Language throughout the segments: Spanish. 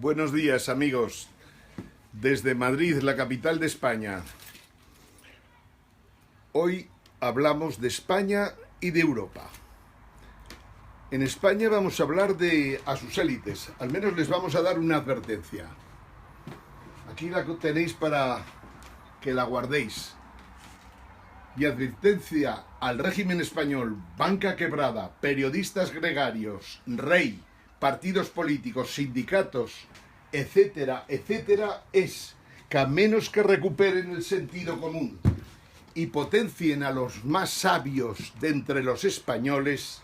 Buenos días, amigos, desde Madrid, la capital de España. Hoy hablamos de España y de Europa. En España vamos a hablar a sus élites, al menos les vamos a dar una advertencia. Aquí la tenéis para que la guardéis. Y advertencia al régimen español, banca quebrada, periodistas gregarios, rey, partidos políticos, sindicatos, etcétera, etcétera, es que a menos que recuperen el sentido común y potencien a los más sabios de entre los españoles,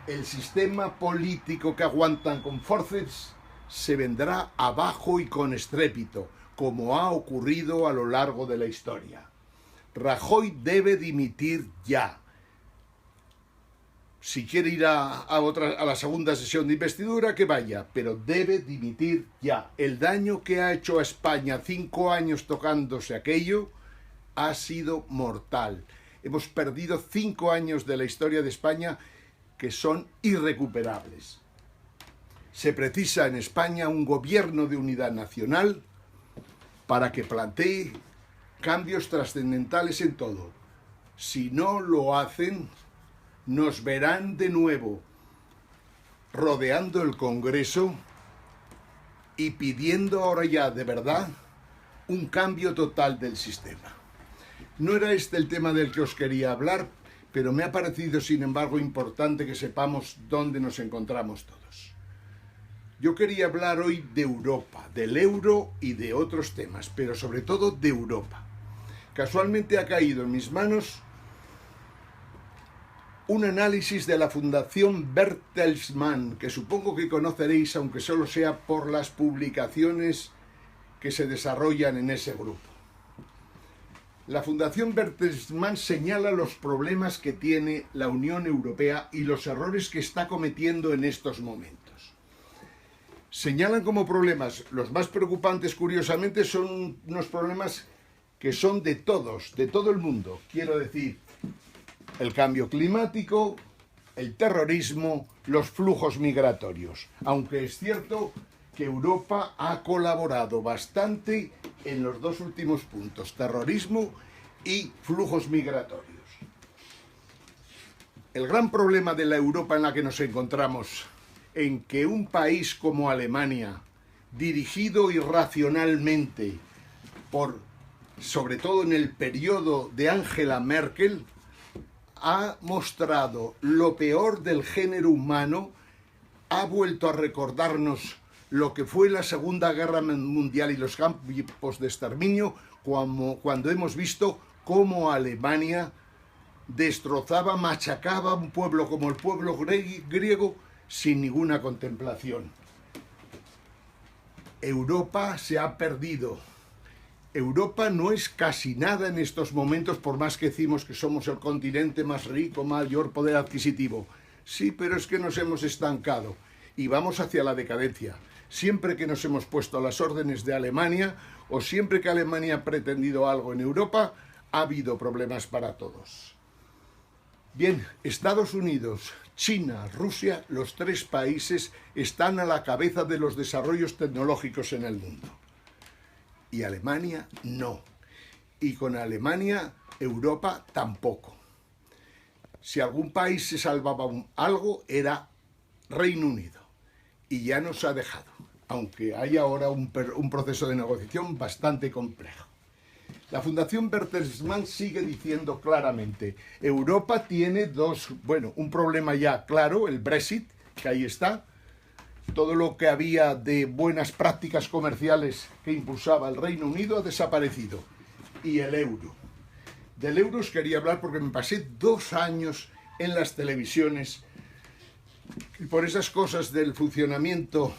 el sistema político que aguantan con forceps se vendrá abajo y con estrépito, como ha ocurrido a lo largo de la historia. Rajoy debe dimitir ya. Si quiere ir a la segunda sesión de investidura, que vaya, pero debe dimitir ya. El daño que ha hecho a España 5 años tocándose aquello ha sido mortal. Hemos perdido 5 años de la historia de España que son irrecuperables. Se precisa en España un gobierno de unidad nacional para que plantee cambios trascendentales en todo. Si no lo hacen, nos verán de nuevo rodeando el Congreso y pidiendo ahora ya de verdad un cambio total del sistema. No era este el tema del que os quería hablar, pero me ha parecido sin embargo importante que sepamos dónde nos encontramos todos. Yo quería hablar hoy de Europa, del euro y de otros temas, pero sobre todo de Europa. Casualmente ha caído en mis manos un análisis de la Fundación Bertelsmann, que supongo que conoceréis, aunque solo sea por las publicaciones que se desarrollan en ese grupo. La Fundación Bertelsmann señala los problemas que tiene la Unión Europea y los errores que está cometiendo en estos momentos. Señalan como problemas, los más preocupantes curiosamente son unos problemas que son de todos, de todo el mundo, quiero decir, el cambio climático, el terrorismo, los flujos migratorios. Aunque es cierto que Europa ha colaborado bastante en los dos últimos puntos, terrorismo y flujos migratorios. El gran problema de la Europa en la que nos encontramos, en que un país como Alemania, dirigido irracionalmente sobre todo en el periodo de Angela Merkel, ha mostrado lo peor del género humano, ha vuelto a recordarnos lo que fue la Segunda Guerra Mundial y los campos de exterminio, cuando hemos visto cómo Alemania destrozaba, machacaba a un pueblo como el pueblo griego sin ninguna contemplación. Europa se ha perdido. Europa no es casi nada en estos momentos, por más que decimos que somos el continente más rico, mayor poder adquisitivo. Sí, pero es que nos hemos estancado y vamos hacia la decadencia. Siempre que nos hemos puesto a las órdenes de Alemania o siempre que Alemania ha pretendido algo en Europa, ha habido problemas para todos. Bien, Estados Unidos, China, Rusia, los 3 países están a la cabeza de los desarrollos tecnológicos en el mundo. Y Alemania no. Y con Alemania, Europa tampoco. Si algún país se salvaba algo, era Reino Unido. Y ya nos ha dejado, aunque hay ahora un proceso de negociación bastante complejo. La Fundación Bertelsmann sigue diciendo claramente, Europa tiene un problema ya claro, el Brexit, que ahí está. Todo lo que había de buenas prácticas comerciales que impulsaba el Reino Unido ha desaparecido. Y el euro. Del euro os quería hablar porque me pasé 2 años en las televisiones y por esas cosas del funcionamiento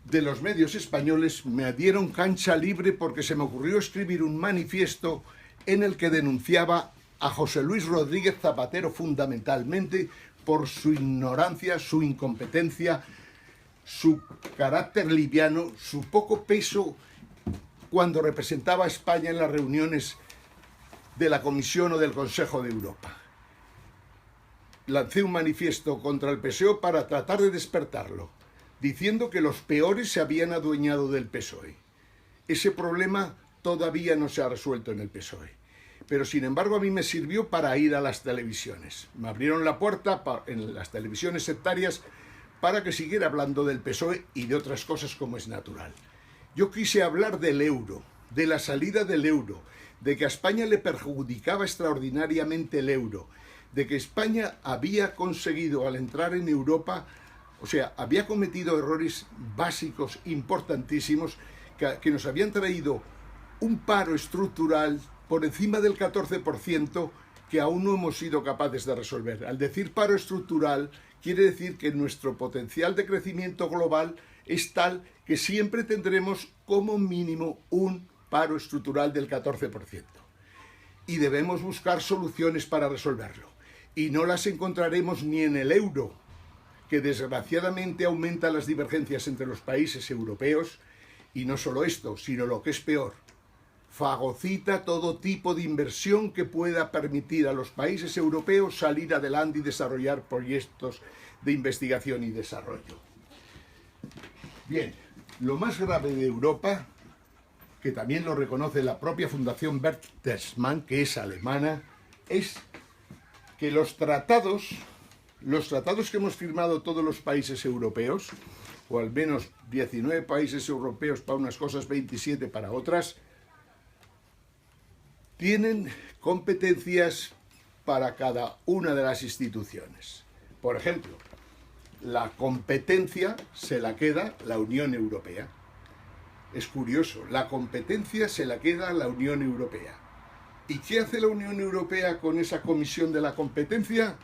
de los medios españoles me dieron cancha libre porque se me ocurrió escribir un manifiesto en el que denunciaba a José Luis Rodríguez Zapatero fundamentalmente por su ignorancia, su incompetencia, su carácter liviano, su poco peso cuando representaba a España en las reuniones de la Comisión o del Consejo de Europa. Lancé un manifiesto contra el PSOE para tratar de despertarlo. diciendo que los peores se habían adueñado del PSOE. Ese problema todavía no se ha resuelto en el PSOE. Pero sin embargo a mí me sirvió para ir a las televisiones. Me abrieron la puerta en las televisiones sectarias para que siguiera hablando del PSOE y de otras cosas como es natural. Yo quise hablar del euro, de la salida del euro, de que a España le perjudicaba extraordinariamente el euro, de que España había conseguido al entrar en Europa, o sea, había cometido errores básicos importantísimos que nos habían traído un paro estructural por encima del 14% que aún no hemos sido capaces de resolver. Al decir paro estructural, quiere decir que nuestro potencial de crecimiento global es tal que siempre tendremos como mínimo un paro estructural del 14%. Y debemos buscar soluciones para resolverlo. Y no las encontraremos ni en el euro, que desgraciadamente aumenta las divergencias entre los países europeos, y no solo esto, sino lo que es peor, fagocita todo tipo de inversión que pueda permitir a los países europeos salir adelante y desarrollar proyectos de investigación y desarrollo. Bien, lo más grave de Europa, que también lo reconoce la propia Fundación Bertelsmann, que es alemana, es que los tratados que hemos firmado todos los países europeos, o al menos 19 países europeos para unas cosas, 27 para otras, tienen competencias para cada una de las instituciones. Por ejemplo, la competencia se la queda la Unión Europea. Es curioso, la competencia se la queda la Unión Europea. ¿Y qué hace la Unión Europea con esa comisión de la competencia?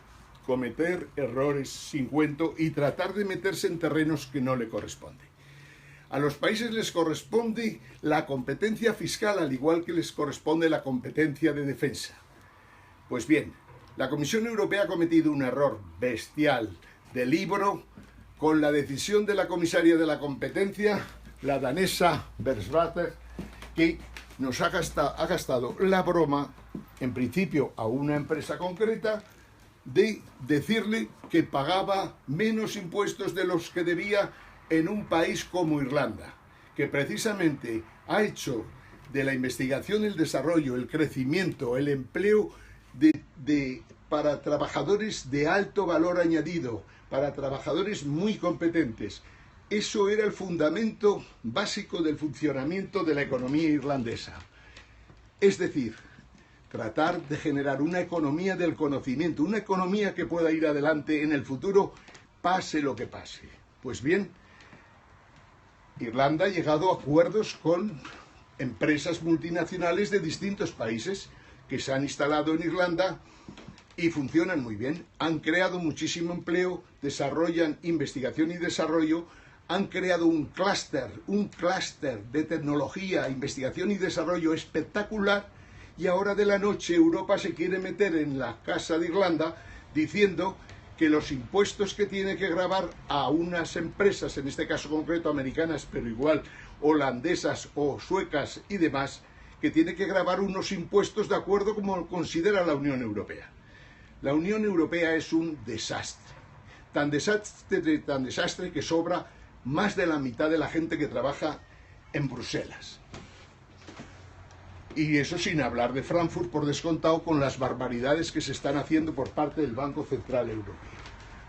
Cometer errores sin cuento y tratar de meterse en terrenos que no le corresponden. A los países les corresponde la competencia fiscal, al igual que les corresponde la competencia de defensa. Pues bien, la Comisión Europea ha cometido un error bestial de libro con la decisión de la comisaria de la competencia, la danesa Versvater, que nos ha gastado la broma, en principio a una empresa concreta, de decirle que pagaba menos impuestos de los que debía en un país como Irlanda, que precisamente ha hecho de la investigación, el desarrollo, el crecimiento, el empleo para trabajadores de alto valor añadido, para trabajadores muy competentes. Eso era el fundamento básico del funcionamiento de la economía irlandesa. Es decir, tratar de generar una economía del conocimiento, una economía que pueda ir adelante en el futuro, pase lo que pase. Pues bien, Irlanda ha llegado a acuerdos con empresas multinacionales de distintos países que se han instalado en Irlanda y funcionan muy bien. Han creado muchísimo empleo, desarrollan investigación y desarrollo, han creado un clúster de tecnología, investigación y desarrollo espectacular, y ahora de la noche Europa se quiere meter en la casa de Irlanda diciendo que los impuestos que tiene que gravar a unas empresas, en este caso concreto americanas, pero igual holandesas o suecas y demás, que tiene que gravar unos impuestos de acuerdo como considera la Unión Europea. La Unión Europea es un desastre, tan desastre que sobra más de la mitad de la gente que trabaja en Bruselas. Y eso sin hablar de Frankfurt, por descontado, con las barbaridades que se están haciendo por parte del Banco Central Europeo.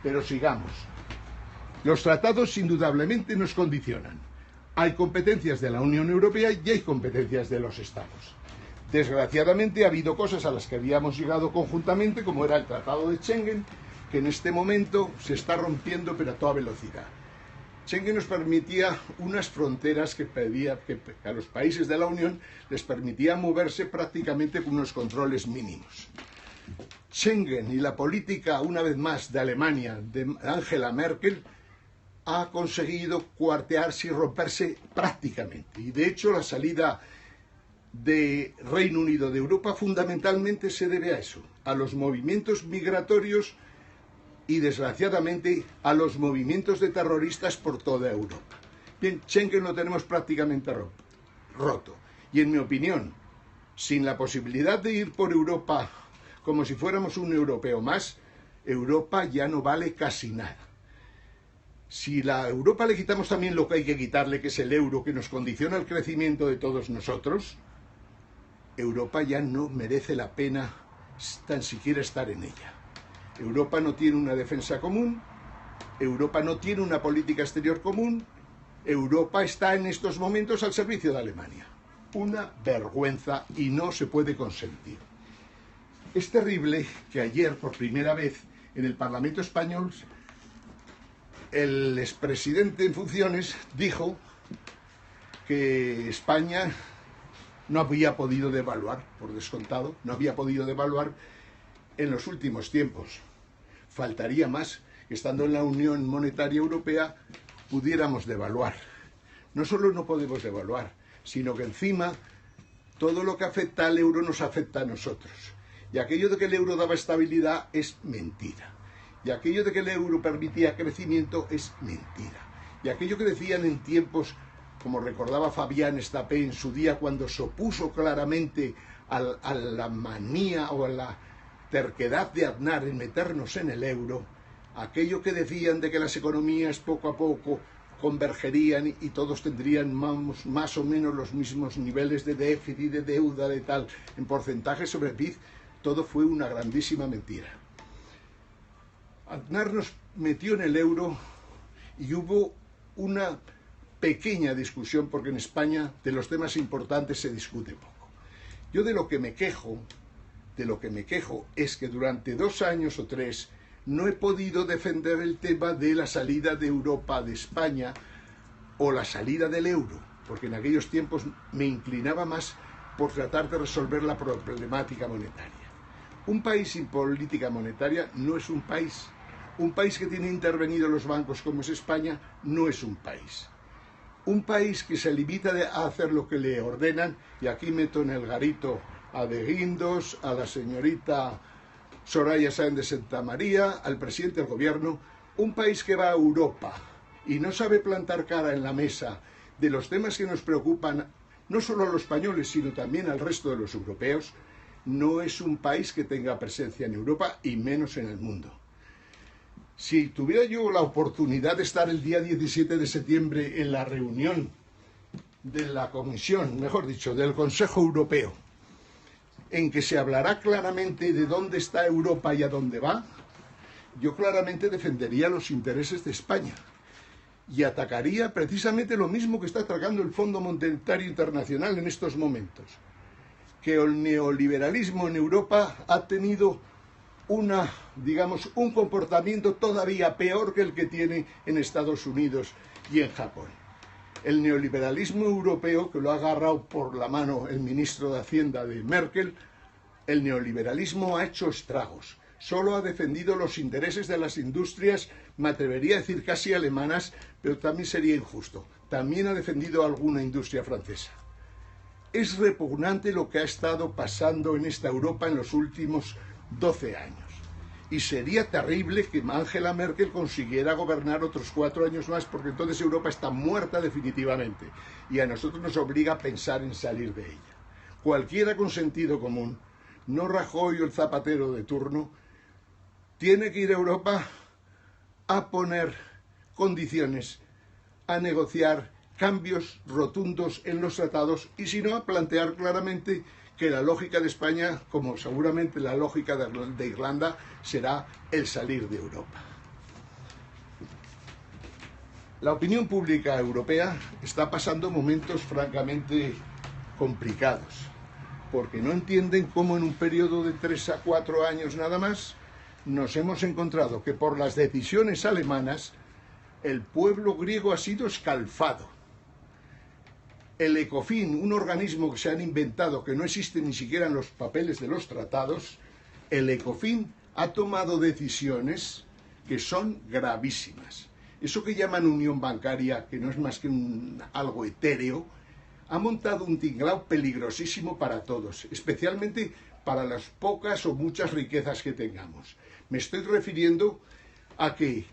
Pero sigamos. Los tratados indudablemente nos condicionan. Hay competencias de la Unión Europea y hay competencias de los Estados. Desgraciadamente ha habido cosas a las que habíamos llegado conjuntamente, como era el Tratado de Schengen, que en este momento se está rompiendo pero a toda velocidad. Schengen nos permitía unas fronteras que a los países de la Unión les permitía moverse prácticamente con unos controles mínimos. Schengen y la política, una vez más, de Alemania, de Angela Merkel, ha conseguido cuartearse y romperse prácticamente. Y de hecho la salida de Reino Unido de Europa fundamentalmente se debe a eso, a los movimientos migratorios y desgraciadamente a los movimientos de terroristas por toda Europa. Bien, Schengen lo tenemos prácticamente roto. Y en mi opinión, sin la posibilidad de ir por Europa como si fuéramos un europeo más, Europa ya no vale casi nada. Si a Europa le quitamos también lo que hay que quitarle, que es el euro, que nos condiciona el crecimiento de todos nosotros, Europa ya no merece la pena tan siquiera estar en ella. Europa no tiene una defensa común, Europa no tiene una política exterior común, Europa está en estos momentos al servicio de Alemania. Una vergüenza y no se puede consentir. Es terrible que ayer, por primera vez, en el Parlamento español, el expresidente en funciones dijo que España no había podido devaluar, por descontado, no había podido devaluar en los últimos tiempos. Faltaría más que estando en la Unión Monetaria Europea pudiéramos devaluar. No solo no podemos devaluar, sino que encima todo lo que afecta al euro nos afecta a nosotros. Y aquello de que el euro daba estabilidad es mentira. Y aquello de que el euro permitía crecimiento es mentira. Y aquello que decían en tiempos, como recordaba Fabián Estapé en su día, cuando se opuso claramente a la manía o a la terquedad de Aznar en meternos en el euro, aquello que decían de que las economías poco a poco convergerían y todos tendrían más o menos los mismos niveles de déficit, de deuda, de tal, en porcentaje sobre el PIB, todo fue una grandísima mentira. Aznar nos metió en el euro y hubo una pequeña discusión, porque en España de los temas importantes se discute poco. Yo de lo que me quejo es que durante 2 años o 3 no he podido defender el tema de la salida de Europa de España o la salida del euro, porque en aquellos tiempos me inclinaba más por tratar de resolver la problemática monetaria. Un país sin política monetaria no es un país. Un país que tiene intervenido los bancos como es España no es un país. Un país que se limita a hacer lo que le ordenan, y aquí meto en el garito a De Guindos, a la señorita Soraya Sáenz de Santamaría, al presidente del gobierno, un país que va a Europa y no sabe plantar cara en la mesa de los temas que nos preocupan no solo a los españoles, sino también al resto de los europeos, no es un país que tenga presencia en Europa y menos en el mundo. Si tuviera yo la oportunidad de estar el día 17 de septiembre en la reunión de la Comisión, mejor dicho, del Consejo Europeo, en que se hablará claramente de dónde está Europa y a dónde va, yo claramente defendería los intereses de España y atacaría precisamente lo mismo que está atacando el Fondo Monetario Internacional en estos momentos, que el neoliberalismo en Europa ha tenido un comportamiento todavía peor que el que tiene en Estados Unidos y en Japón. El neoliberalismo europeo, que lo ha agarrado por la mano el ministro de Hacienda de Merkel, el neoliberalismo ha hecho estragos. Solo ha defendido los intereses de las industrias, me atrevería a decir casi alemanas, pero también sería injusto. También ha defendido alguna industria francesa. Es repugnante lo que ha estado pasando en esta Europa en los últimos 12 años. Y sería terrible que Angela Merkel consiguiera gobernar otros 4 años más, porque entonces Europa está muerta definitivamente. Y a nosotros nos obliga a pensar en salir de ella. Cualquiera con sentido común, no Rajoy o el Zapatero de turno, tiene que ir a Europa a poner condiciones, a negociar cambios rotundos en los tratados y si no, a plantear claramente que la lógica de España, como seguramente la lógica de Irlanda, será el salir de Europa. La opinión pública europea está pasando momentos francamente complicados, porque no entienden cómo en un periodo de 3 a 4 años nada más nos hemos encontrado que por las decisiones alemanas el pueblo griego ha sido escalfado. El ECOFIN, un organismo que se han inventado, que no existe ni siquiera en los papeles de los tratados, el ECOFIN ha tomado decisiones que son gravísimas. Eso que llaman unión bancaria, que no es más que algo etéreo, ha montado un tinglao peligrosísimo para todos, especialmente para las pocas o muchas riquezas que tengamos. Me estoy refiriendo a que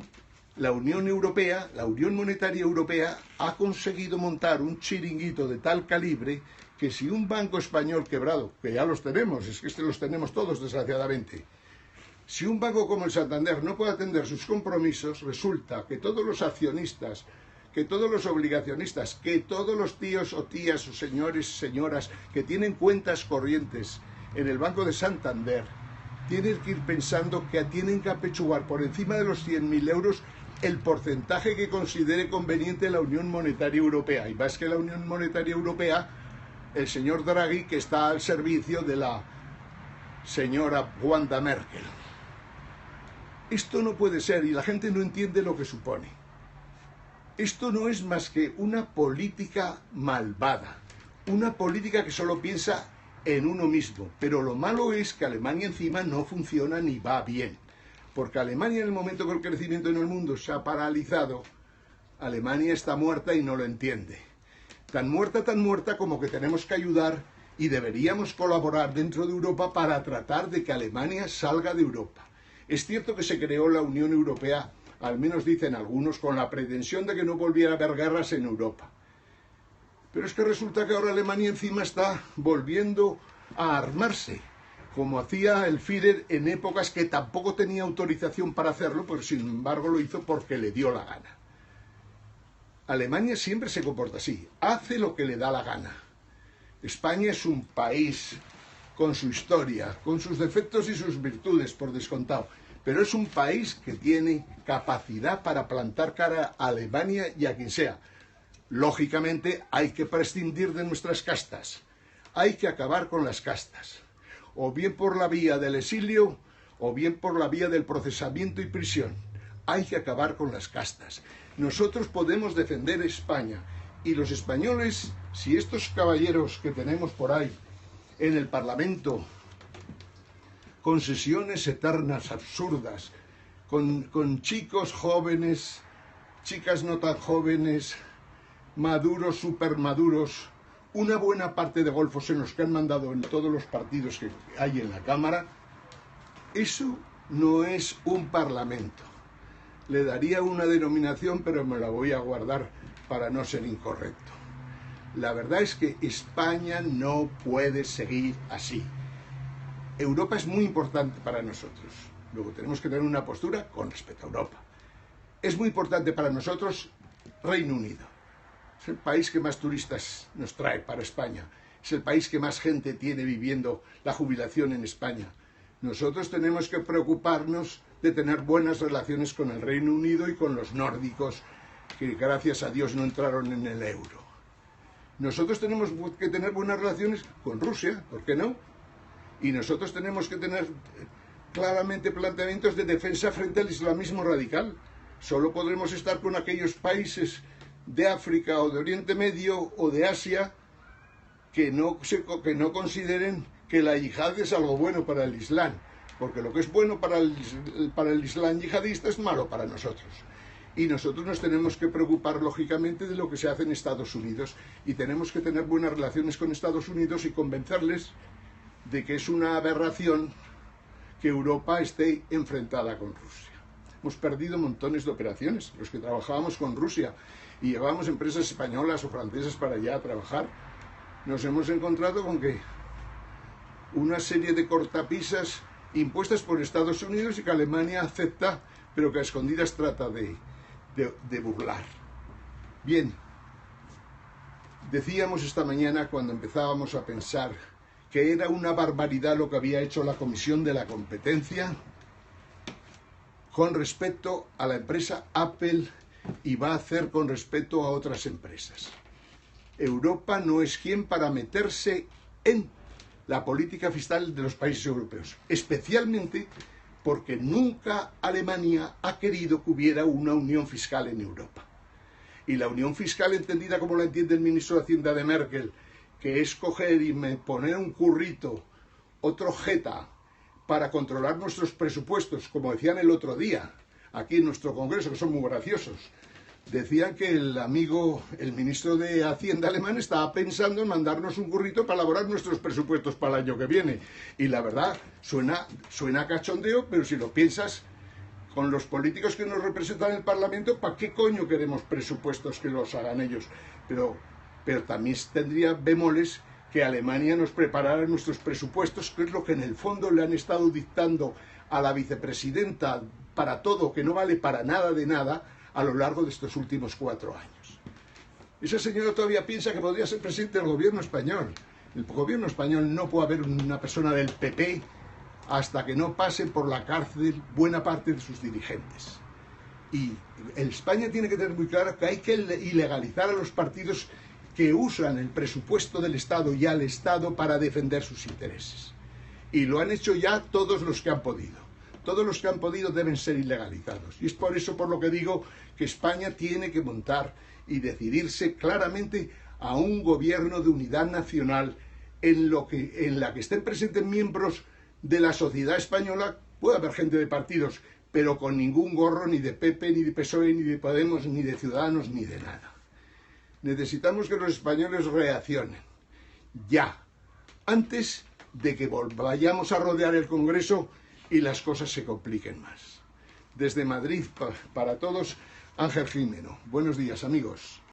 la Unión Europea, la Unión Monetaria Europea, ha conseguido montar un chiringuito de tal calibre que si un banco español quebrado, que ya los tenemos, es que los tenemos todos desgraciadamente, Si un banco como el Santander no puede atender sus compromisos, resulta que todos los accionistas, que todos los obligacionistas, que todos los tíos o tías o señores, señoras que tienen cuentas corrientes en el Banco de Santander, tienen que ir pensando que tienen que apechugar por encima de los 100.000 euros el porcentaje que considere conveniente la Unión Monetaria Europea. Y más que la Unión Monetaria Europea, el señor Draghi, que está al servicio de la señora Wanda Merkel. Esto no puede ser y la gente no entiende lo que supone. Esto no es más que una política malvada, una política que solo piensa en uno mismo. Pero lo malo es que Alemania encima no funciona ni va bien. Porque Alemania, en el momento que el crecimiento en el mundo se ha paralizado, Alemania está muerta y no lo entiende. Tan muerta como que tenemos que ayudar y deberíamos colaborar dentro de Europa para tratar de que Alemania salga de Europa. Es cierto que se creó la Unión Europea, al menos dicen algunos, con la pretensión de que no volviera a haber guerras en Europa. Pero es que resulta que ahora Alemania encima está volviendo a armarse, como hacía el Führer en épocas que tampoco tenía autorización para hacerlo, pero sin embargo lo hizo porque le dio la gana. Alemania siempre se comporta así, hace lo que le da la gana. España es un país con su historia, con sus defectos y sus virtudes, por descontado, pero es un país que tiene capacidad para plantar cara a Alemania y a quien sea. Lógicamente hay que prescindir de nuestras castas, hay que acabar con las castas, o bien por la vía del exilio, o bien por la vía del procesamiento y prisión. Hay que acabar con las castas. Nosotros podemos defender España, y los españoles, si estos caballeros que tenemos por ahí en el Parlamento, con sesiones eternas, absurdas, con chicos jóvenes, chicas no tan jóvenes, maduros, supermaduros, una buena parte de golfos en los que han mandado en todos los partidos que hay en la Cámara, eso no es un Parlamento. Le daría una denominación, pero me la voy a guardar para no ser incorrecto. La verdad es que España no puede seguir así. Europa es muy importante para nosotros. Luego tenemos que tener una postura con respecto a Europa. Es muy importante para nosotros Reino Unido. Es el país que más turistas nos trae para España. Es el país que más gente tiene viviendo la jubilación en España. Nosotros tenemos que preocuparnos de tener buenas relaciones con el Reino Unido y con los nórdicos, que gracias a Dios no entraron en el euro. Nosotros tenemos que tener buenas relaciones con Rusia, ¿por qué no? Y nosotros tenemos que tener claramente planteamientos de defensa frente al islamismo radical. Solo podremos estar con aquellos países de África o de Oriente Medio o de Asia que no consideren que la yihad es algo bueno para el Islam, porque lo que es bueno para el Islam yihadista es malo para nosotros. Y nosotros nos tenemos que preocupar, lógicamente, de lo que se hace en Estados Unidos, y tenemos que tener buenas relaciones con Estados Unidos y convencerles de que es una aberración que Europa esté enfrentada con Rusia. Hemos perdido montones de operaciones, los que trabajábamos con Rusia y llevábamos empresas españolas o francesas para allá a trabajar. Nos hemos encontrado con que una serie de cortapisas impuestas por Estados Unidos y que Alemania acepta, pero que a escondidas trata de burlar. Bien, decíamos esta mañana cuando empezábamos a pensar que era una barbaridad lo que había hecho la Comisión de la Competencia con respecto a la empresa Apple y va a hacer con respecto a otras empresas. Europa no es quien para meterse en la política fiscal de los países europeos, especialmente porque nunca Alemania ha querido que hubiera una unión fiscal en Europa. Y la unión fiscal, entendida como la entiende el ministro de Hacienda de Merkel, que es coger y poner un currito, otro jeta, para controlar nuestros presupuestos, como decían el otro día, aquí en nuestro Congreso, que son muy graciosos. Decían que el ministro de Hacienda alemán estaba pensando en mandarnos un currito para elaborar nuestros presupuestos para el año que viene. Y la verdad, suena cachondeo, pero si lo piensas, con los políticos que nos representan en el Parlamento, ¿para qué coño queremos presupuestos que los hagan ellos? Pero también tendría bemoles que Alemania nos preparara nuestros presupuestos, que es lo que en el fondo le han estado dictando a la vicepresidenta para todo, que no vale para nada de nada, a lo largo de estos últimos 4 años. Esa señora todavía piensa que podría ser presidente del gobierno español. El gobierno español no puede haber una persona del PP hasta que no pase por la cárcel buena parte de sus dirigentes. Y España tiene que tener muy claro que hay que ilegalizar a los partidos que usan el presupuesto del Estado y al Estado para defender sus intereses. Y lo han hecho ya todos los que han podido. Todos los que han podido deben ser ilegalizados. Y es por eso por lo que digo que España tiene que montar y decidirse claramente a un gobierno de unidad nacional en la que estén presentes miembros de la sociedad española. Puede haber gente de partidos, pero con ningún gorro ni de PP, ni de PSOE, ni de Podemos, ni de Ciudadanos, ni de nada. Necesitamos que los españoles reaccionen, ya, antes de que vayamos a rodear el Congreso y las cosas se compliquen más. Desde Madrid, para todos, Ángel Gimeno. Buenos días, amigos.